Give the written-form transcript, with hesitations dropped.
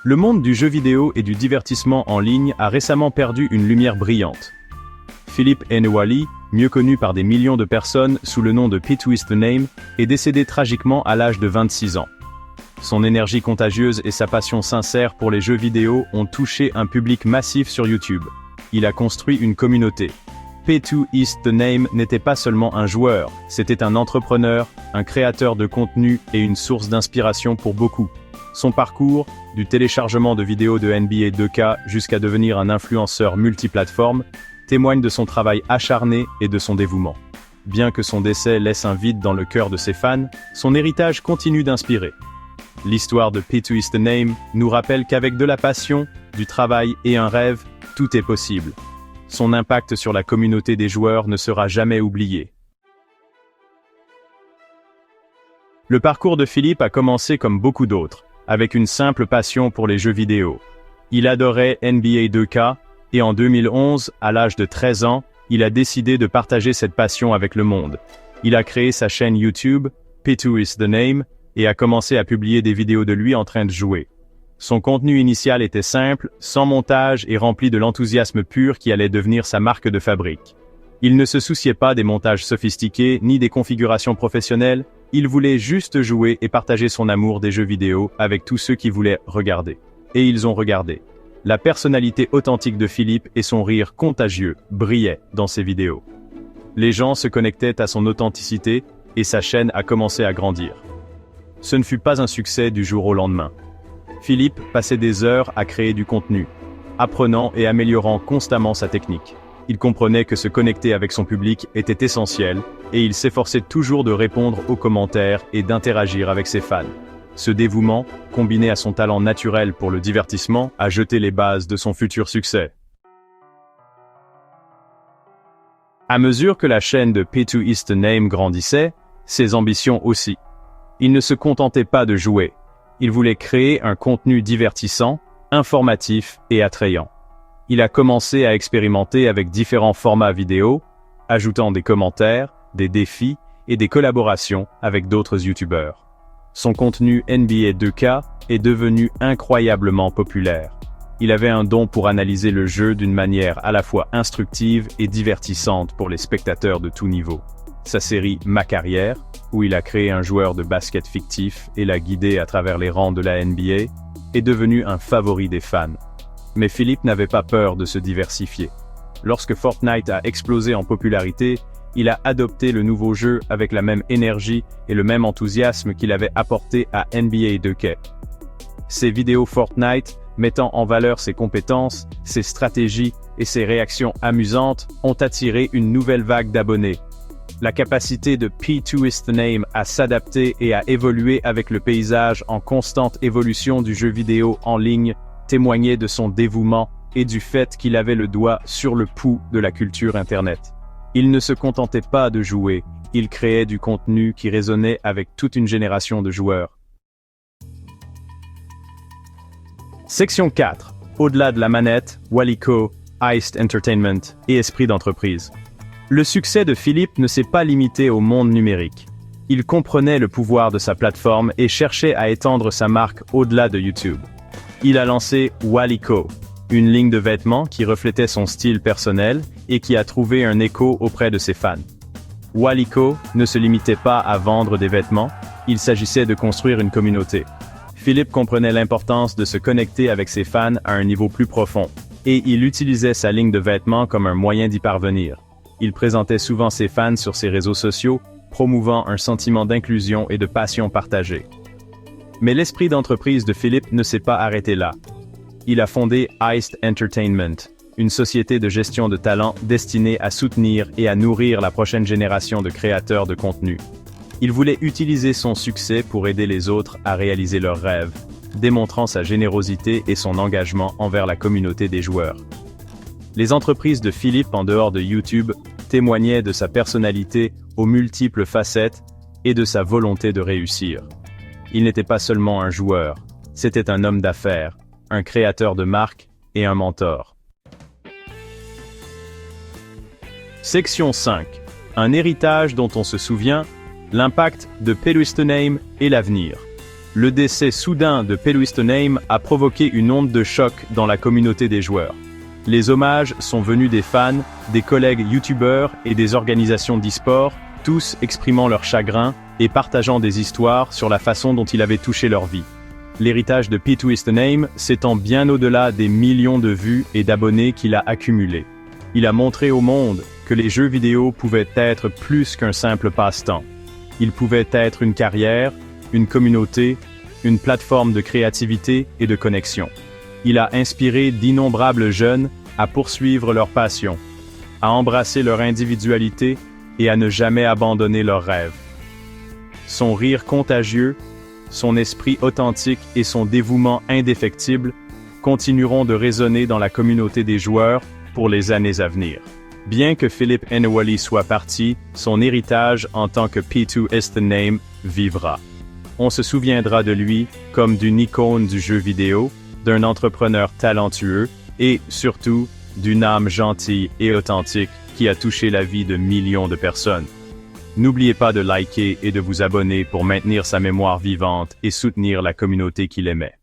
Le monde du jeu vidéo et du divertissement en ligne a récemment perdu une lumière brillante. Philippe Enewali, mieux connu par des millions de personnes sous le nom de P2IsTheName, est décédé tragiquement à l'âge de 26 ans. Son énergie contagieuse et sa passion sincère pour les jeux vidéo ont touché un public massif sur YouTube. Il a construit une communauté. P2IsTheName n'était pas seulement un joueur, c'était un entrepreneur, un créateur de contenu et une source d'inspiration pour beaucoup. Son parcours, du téléchargement de vidéos de NBA 2K jusqu'à devenir un influenceur multiplateforme, témoigne de son travail acharné et de son dévouement. Bien que son décès laisse un vide dans le cœur de ses fans, son héritage continue d'inspirer. L'histoire de P2IsTheName nous rappelle qu'avec de la passion, du travail et un rêve, tout est possible. Son impact sur la communauté des joueurs ne sera jamais oublié. Le parcours de Philippe a commencé comme beaucoup d'autres, avec une simple passion pour les jeux vidéo. Il adorait NBA 2K, et en 2011, à l'âge de 13 ans, il a décidé de partager cette passion avec le monde. Il a créé sa chaîne YouTube, P2IsTheName, et a commencé à publier des vidéos de lui en train de jouer. Son contenu initial était simple, sans montage et rempli de l'enthousiasme pur qui allait devenir sa marque de fabrique. Il ne se souciait pas des montages sophistiqués ni des configurations professionnelles, il voulait juste jouer et partager son amour des jeux vidéo avec tous ceux qui voulaient regarder. Et ils ont regardé. La personnalité authentique de Philippe et son rire contagieux brillaient dans ses vidéos. Les gens se connectaient à son authenticité et sa chaîne a commencé à grandir. Ce ne fut pas un succès du jour au lendemain. Philippe passait des heures à créer du contenu, apprenant et améliorant constamment sa technique. Il comprenait que se connecter avec son public était essentiel, et il s'efforçait toujours de répondre aux commentaires et d'interagir avec ses fans. Ce dévouement, combiné à son talent naturel pour le divertissement, a jeté les bases de son futur succès. À mesure que la chaîne de P2IsTheName grandissait, ses ambitions aussi. Il ne se contentait pas de jouer. Il voulait créer un contenu divertissant, informatif et attrayant. Il a commencé à expérimenter avec différents formats vidéo, ajoutant des commentaires, des défis et des collaborations avec d'autres youtubeurs. Son contenu NBA 2K est devenu incroyablement populaire. Il avait un don pour analyser le jeu d'une manière à la fois instructive et divertissante pour les spectateurs de tout niveau. Sa série Ma Carrière, où il a créé un joueur de basket fictif et l'a guidé à travers les rangs de la NBA, est devenue un favori des fans. Mais Philippe n'avait pas peur de se diversifier. Lorsque Fortnite a explosé en popularité, il a adopté le nouveau jeu avec la même énergie et le même enthousiasme qu'il avait apporté à NBA 2K. Ses vidéos Fortnite, mettant en valeur ses compétences, ses stratégies et ses réactions amusantes, ont attiré une nouvelle vague d'abonnés. La capacité de P2IsTheName à s'adapter et à évoluer avec le paysage en constante évolution du jeu vidéo en ligne témoignait de son dévouement et du fait qu'il avait le doigt sur le pouls de la culture Internet. Il ne se contentait pas de jouer, il créait du contenu qui résonnait avec toute une génération de joueurs. Section 4. Au-delà de la manette, Walico, Iced Entertainment et esprit d'entreprise. Le succès de Philippe ne s'est pas limité au monde numérique. Il comprenait le pouvoir de sa plateforme et cherchait à étendre sa marque au-delà de YouTube. Il a lancé Walico, une ligne de vêtements qui reflétait son style personnel et qui a trouvé un écho auprès de ses fans. Walico ne se limitait pas à vendre des vêtements, il s'agissait de construire une communauté. Philippe comprenait l'importance de se connecter avec ses fans à un niveau plus profond, et il utilisait sa ligne de vêtements comme un moyen d'y parvenir. Il présentait souvent ses fans sur ses réseaux sociaux, promouvant un sentiment d'inclusion et de passion partagée. Mais l'esprit d'entreprise de Philippe ne s'est pas arrêté là. Il a fondé Iced Entertainment, une société de gestion de talent destinée à soutenir et à nourrir la prochaine génération de créateurs de contenu. Il voulait utiliser son succès pour aider les autres à réaliser leurs rêves, démontrant sa générosité et son engagement envers la communauté des joueurs. Les entreprises de Philippe en dehors de YouTube témoignaient de sa personnalité aux multiples facettes et de sa volonté de réussir. Il n'était pas seulement un joueur, c'était un homme d'affaires, un créateur de marque et un mentor. Section 5. Un héritage dont on se souvient, l'impact de P2IsTheName et l'avenir. Le décès soudain de P2IsTheName a provoqué une onde de choc dans la communauté des joueurs. Les hommages sont venus des fans, des collègues youtubeurs et des organisations d'e-sport, tous exprimant leur chagrin et partageant des histoires sur la façon dont il avait touché leur vie. L'héritage de P2IsTheName s'étend bien au-delà des millions de vues et d'abonnés qu'il a accumulés. Il a montré au monde que les jeux vidéo pouvaient être plus qu'un simple passe-temps. Ils pouvaient être une carrière, une communauté, une plateforme de créativité et de connexion. Il a inspiré d'innombrables jeunes à poursuivre leur passion, à embrasser leur individualité et à ne jamais abandonner leurs rêves. Son rire contagieux, son esprit authentique et son dévouement indéfectible continueront de résonner dans la communauté des joueurs pour les années à venir. Bien que Philippe Eneoali soit parti, son héritage en tant que P2IsTheName vivra. On se souviendra de lui comme d'une icône du jeu vidéo, d'un entrepreneur talentueux et, surtout, d'une âme gentille et authentique qui a touché la vie de millions de personnes. N'oubliez pas de liker et de vous abonner pour maintenir sa mémoire vivante et soutenir la communauté qu'il aimait.